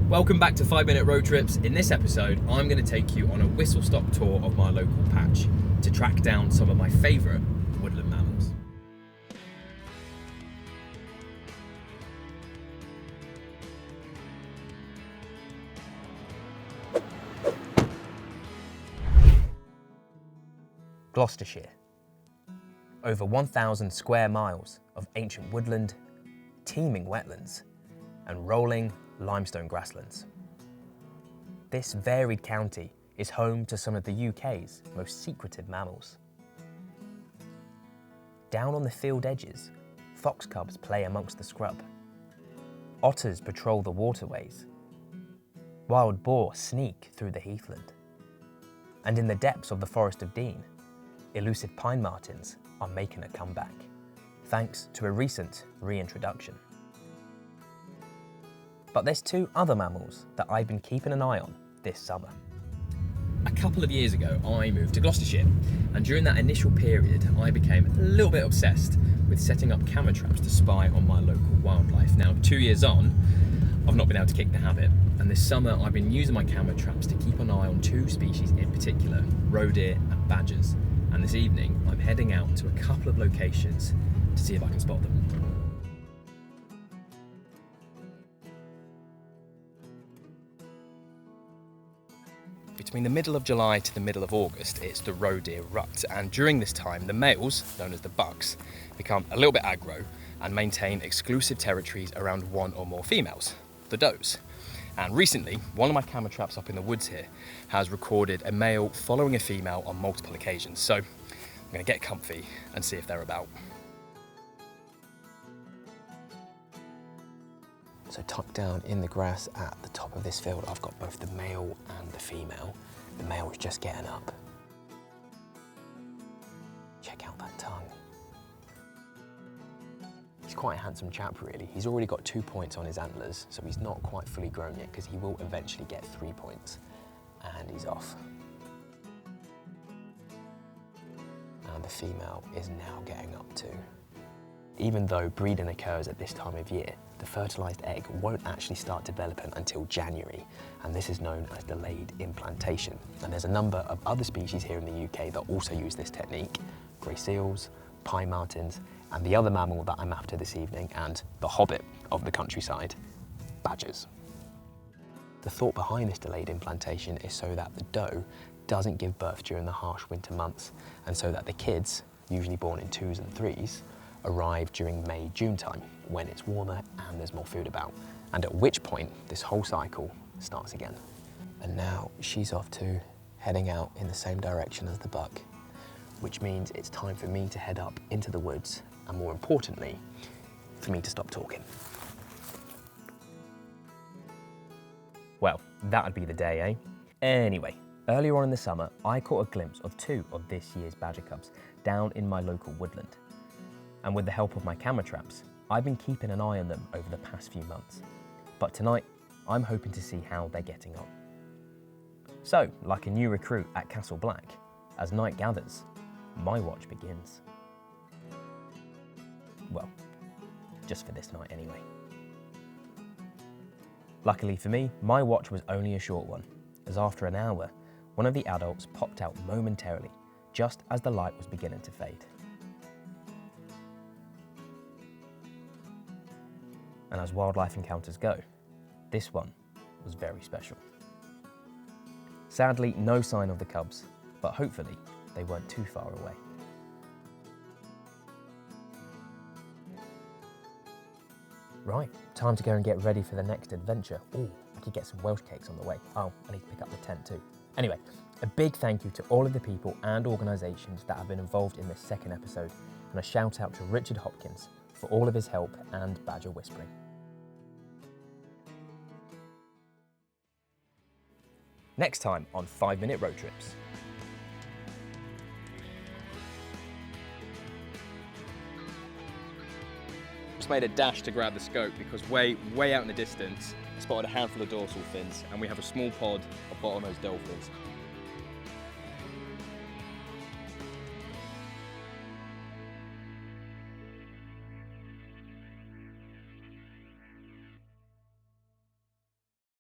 Welcome back to 5 Minute Road Trips. In this episode, I'm going to take you on a whistle-stop tour of my local patch to track down some of my favourite woodland mammals. Gloucestershire. Over 1,000 square miles of ancient woodland, teeming wetlands, and rolling limestone grasslands. This varied county is home to some of the UK's most secretive mammals. Down on the field edges, fox cubs play amongst the scrub. Otters patrol the waterways. Wild boar sneak through the heathland. And in the depths of the Forest of Dean, elusive pine martens are making a comeback, thanks to a recent reintroduction. But there's two other mammals that I've been keeping an eye on this summer. A couple of years ago, I moved to Gloucestershire, and during that initial period, I became a little bit obsessed with setting up camera traps to spy on my local wildlife. Now, 2 years on, I've not been able to kick the habit, and this summer I've been using my camera traps to keep an eye on two species in particular, roe deer and badgers. And this evening, I'm heading out to a couple of locations to see if I can spot them. Between the middle of July to the middle of August, it's the roe deer rut, and during this time, the males, known as the bucks, become a little bit aggro and maintain exclusive territories around one or more females, the does. And recently, one of my camera traps up in the woods here has recorded a male following a female on multiple occasions. So I'm going to get comfy and see if they're about. So tucked down in the grass at the top of this field, I've got both the male and the female. The male is just getting up. Check out that tongue. He's quite a handsome chap, really. He's already got 2 points on his antlers, so he's not quite fully grown yet, because he will eventually get 3 points. And he's off. And the female is now getting up too. Even though breeding occurs at this time of year, the fertilised egg won't actually start developing until January, and this is known as delayed implantation. And there's a number of other species here in the UK that also use this technique: grey seals, pine martens, and the other mammal that I'm after this evening, and the hobbit of the countryside, badgers. The thought behind this delayed implantation is so that the doe doesn't give birth during the harsh winter months, and so that the kids, usually born in 2s and 3s, arrive during May, June time, when it's warmer and there's more food about, and at which point this whole cycle starts again. And now she's off too, heading out in the same direction as the buck, which means it's time for me to head up into the woods, and more importantly, for me to stop talking. Well, that'd be the day, eh? Anyway, earlier on in the summer, I caught a glimpse of 2 of this year's badger cubs down in my local woodland. And with the help of my camera traps, I've been keeping an eye on them over the past few months. But tonight, I'm hoping to see how they're getting on. So, like a new recruit at Castle Black, as night gathers, my watch begins. Well, just for this night anyway. Luckily for me, my watch was only a short one, as after an hour, one of the adults popped out momentarily, just as the light was beginning to fade. And as wildlife encounters go, this one was very special. Sadly, no sign of the cubs, but hopefully they weren't too far away. Right, time to go and get ready for the next adventure. Oh, I could get some Welsh cakes on the way. Oh, I need to pick up the tent too. Anyway, a big thank you to all of the people and organisations that have been involved in this second episode, and a shout out to Richard Hopkins for all of his help and badger whispering. Next time on 5 Minute Road Trips. Just made a dash to grab the scope because way out in the distance, I spotted a handful of dorsal fins, and we have a small pod of bottlenose dolphins.